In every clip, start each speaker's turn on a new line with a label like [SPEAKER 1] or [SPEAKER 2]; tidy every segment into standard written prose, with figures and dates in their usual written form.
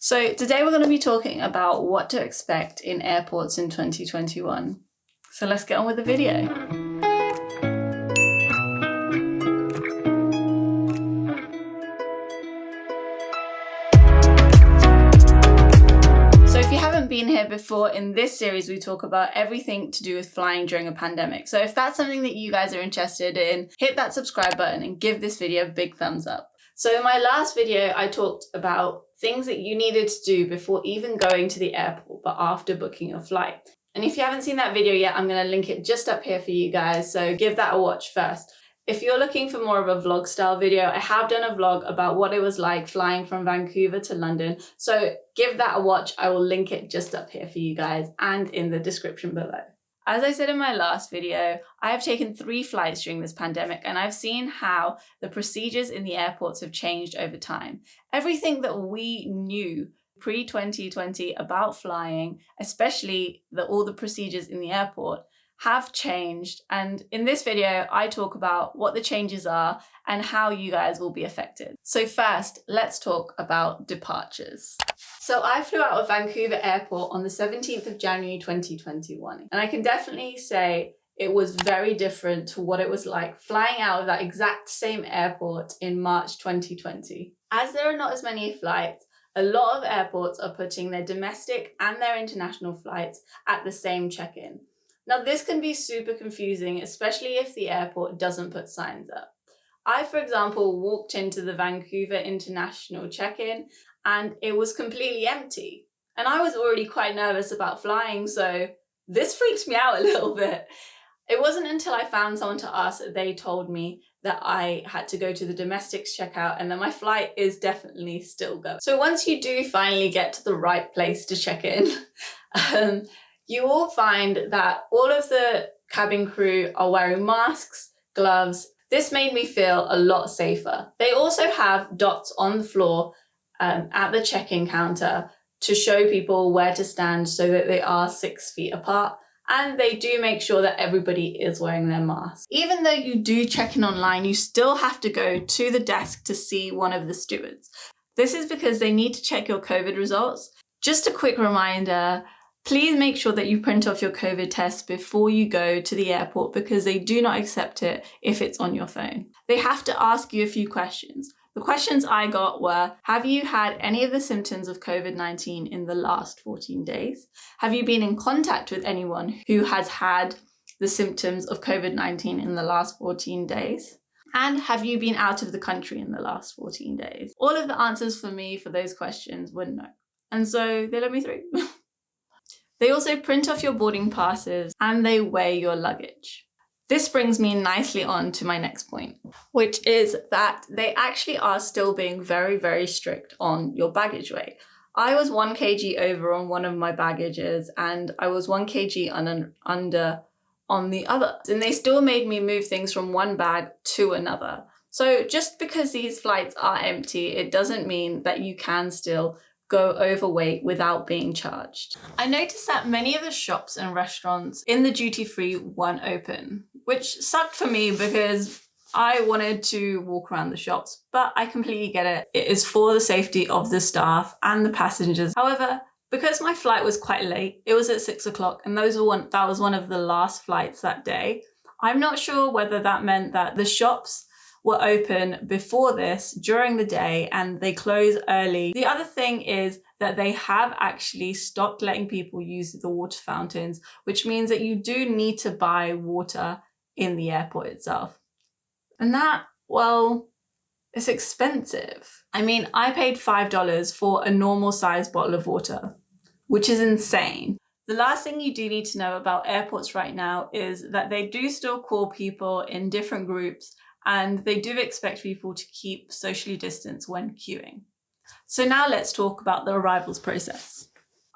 [SPEAKER 1] So today we're going to be talking about what to expect in airports in 2021. So let's get on with the video. So if you haven't been here before, in this series we talk about everything to do with flying during a pandemic. So if that's something that you guys are interested in, hit that subscribe button and give this video a big thumbs up. So in my last video, I talked about things that you needed to do before even going to the airport, but after booking your flight. And if you haven't seen that video yet, I'm going to link it just up here for you guys. So give that a watch first. If you're looking for more of a vlog style video, I have done a vlog about what it was like flying from Vancouver to London. So give that a watch. I will link it just up here for you guys and in the description below. As I said in my last video, I have taken 3 flights during this pandemic and I've seen how the procedures in the airports have changed over time. Everything that we knew pre-2020 about flying, especially all the procedures in the airport, have changed. And in this video, I talk about what the changes are and how you guys will be affected. So first, let's talk about departures. So I flew out of Vancouver Airport on the 17th of January 2021. And I can definitely say it was very different to what it was like flying out of that exact same airport in March 2020. As there are not as many flights, a lot of airports are putting their domestic and their international flights at the same check-in. Now this can be super confusing, especially if the airport doesn't put signs up. I, for example, walked into the Vancouver International check-in and it was completely empty. And I was already quite nervous about flying, so this freaked me out a little bit. It wasn't until I found someone to ask that they told me that I had to go to the domestics checkout and that my flight is definitely still going. So once you do finally get to the right place to check in, you will find that all of the cabin crew are wearing masks, gloves. This made me feel a lot safer. They also have dots on the floor at the check-in counter to show people where to stand so that they are 6 feet apart. And they do make sure that everybody is wearing their mask. Even though you do check in online, you still have to go to the desk to see one of the stewards. This is because they need to check your COVID results. Just a quick reminder, please make sure that you print off your COVID test before you go to the airport because they do not accept it if it's on your phone. They have to ask you a few questions. The questions I got were, have you had any of the symptoms of COVID-19 in the last 14 days? Have you been in contact with anyone who has had the symptoms of COVID-19 in the last 14 days? And have you been out of the country in the last 14 days? All of the answers for me for those questions were no. And so they let me through. They also print off your boarding passes and they weigh your luggage. This brings me nicely on to my next point, which is that they actually are still being very, very strict on your baggage weight. I was 1 kg over on one of my baggages and I was 1 kg under on the other. And they still made me move things from one bag to another. So just because these flights are empty, it doesn't mean that you can still go overweight without being charged. I noticed that many of the shops and restaurants in the duty-free weren't open, which sucked for me because I wanted to walk around the shops, but I completely get it. It is for the safety of the staff and the passengers. However, because my flight was quite late, it was at 6 o'clock and that was one of the last flights that day. I'm not sure whether that meant that the shops were open before this during the day and they close early. The other thing is that they have actually stopped letting people use the water fountains, which means that you do need to buy water in the airport itself. And that, well, it's expensive. I mean, I paid $5 for a normal sized bottle of water, which is insane. The last thing you do need to know about airports right now is that they do still call people in different groups and they do expect people to keep socially distanced when queuing. So now let's talk about the arrivals process.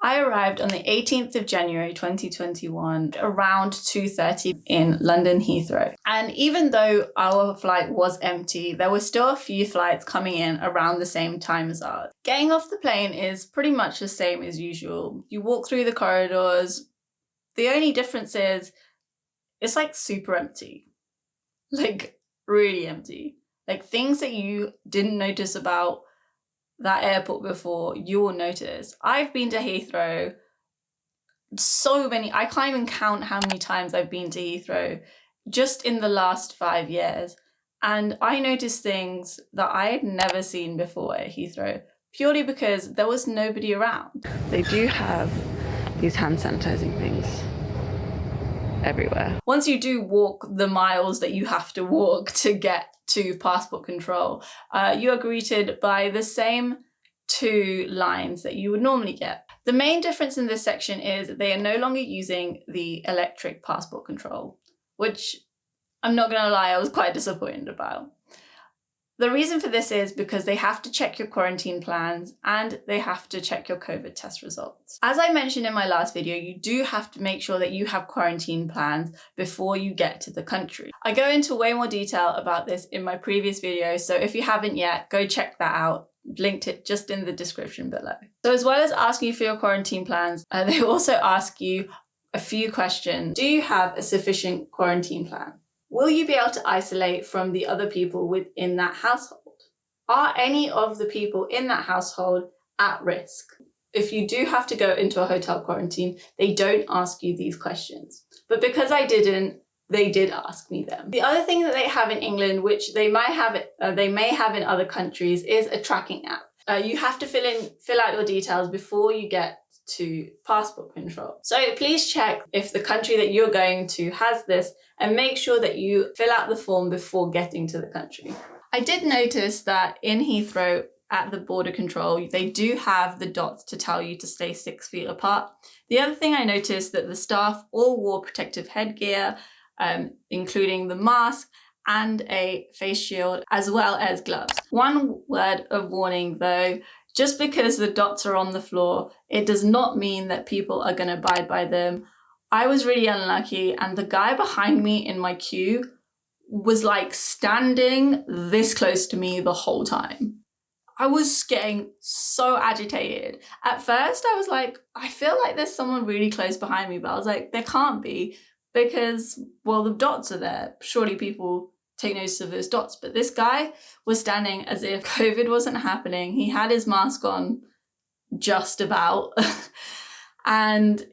[SPEAKER 1] I arrived on the 18th of January 2021 around 2:30 in London Heathrow. And even though our flight was empty, there were still a few flights coming in around the same time as ours. Getting off the plane is pretty much the same as usual. You walk through the corridors. The only difference is it's like super empty. Like really empty. Like things that you didn't notice about that airport before, you will notice I've been to Heathrow so many, I can't even count how many times I've been to Heathrow just in the last 5 years. And I noticed things that I had never seen before at Heathrow, purely because there was nobody around. They do have these hand sanitizing things everywhere. Once you do walk the miles that you have to walk to get to passport control, you are greeted by the same 2 lines that you would normally get. The main difference in this section is they are no longer using the electric passport control, which I'm not gonna lie, I was quite disappointed about. The reason for this is because they have to check your quarantine plans and they have to check your COVID test results. As I mentioned in my last video, you do have to make sure that you have quarantine plans before you get to the country. I go into way more detail about this in my previous video, so if you haven't yet, go check that out. Linked it just in the description below. So as well as asking you for your quarantine plans, they also ask you a few questions. Do you have a sufficient quarantine plan? Will you be able to isolate from the other people within that household? Are any of the people in that household at risk? If you do have to go into a hotel quarantine, they don't ask you these questions. But because I didn't, they did ask me them. The other thing that they have in England, which they may have in other countries, is a tracking app. You have to fill out your details before you get to passport control. So please check if the country that you're going to has this, and make sure that you fill out the form before getting to the country. I did notice that in Heathrow at the border control, they do have the dots to tell you to stay 6 feet apart. The other thing I noticed that the staff all wore protective headgear, including the mask and a face shield, as well as gloves. One word of warning though, just because the dots are on the floor, it does not mean that people are going to abide by them. I was really unlucky, and the guy behind me in my queue was like standing this close to me the whole time. I was getting so agitated. At first I was like, I feel like there's someone really close behind me, but I was like, there can't be, because, well, the dots are there. Surely people take notice of those dots. But this guy was standing as if COVID wasn't happening. He had his mask on just about. And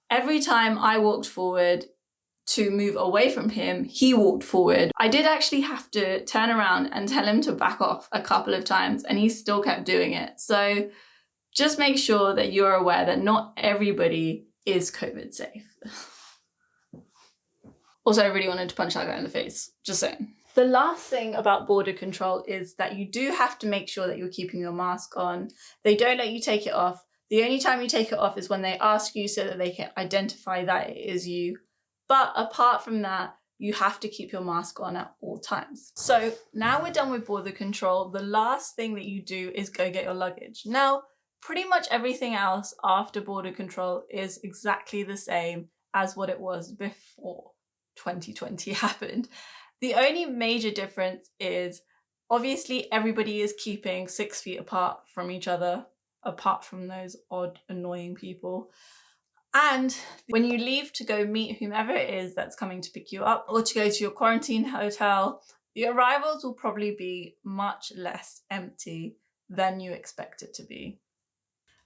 [SPEAKER 1] every time I walked forward to move away from him, he walked forward. I did actually have to turn around and tell him to back off a couple of times, and he still kept doing it. So just make sure that you're aware that not everybody is COVID safe. Also, I really wanted to punch that guy in the face, just saying. The last thing about border control is that you do have to make sure that you're keeping your mask on. They don't let you take it off. The only time you take it off is when they ask you so that they can identify that it is you. But apart from that, you have to keep your mask on at all times. So now we're done with border control. The last thing that you do is go get your luggage. Now, pretty much everything else after border control is exactly the same as what it was before 2020 happened. The only major difference is obviously everybody is keeping 6 feet apart from each other, apart from those odd, annoying people. And when you leave to go meet whomever it is that's coming to pick you up, or to go to your quarantine hotel, the arrivals will probably be much less empty than you expect it to be.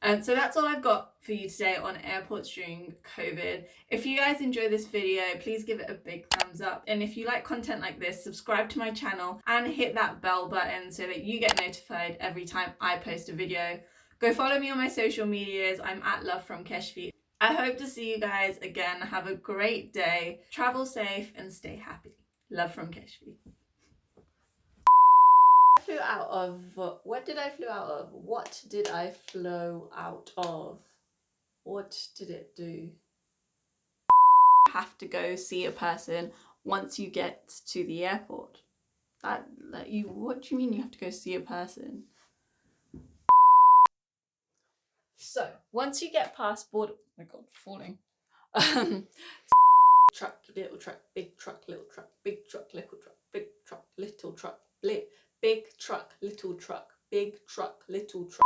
[SPEAKER 1] And so that's all I've got for you today on airports during COVID. If you guys enjoy this video, please give it a big thumbs up. And if you like content like this, subscribe to my channel and hit that bell button so that you get notified every time I post a video. Go follow me on my social medias. I'm at Love from Kesvi. I hope to see you guys again. Have a great day. Travel safe and stay happy. Love from Kesvi. Flew out of, what did I flew out of? What did I flow out of? What did it do? Have to go see a person once you get to the airport. What do you mean you have to go see a person? So once you get past border, oh my god, falling. Truck, little truck, big truck, little truck, big truck, little truck, big truck, little truck, big truck, little truck, big truck, little truck.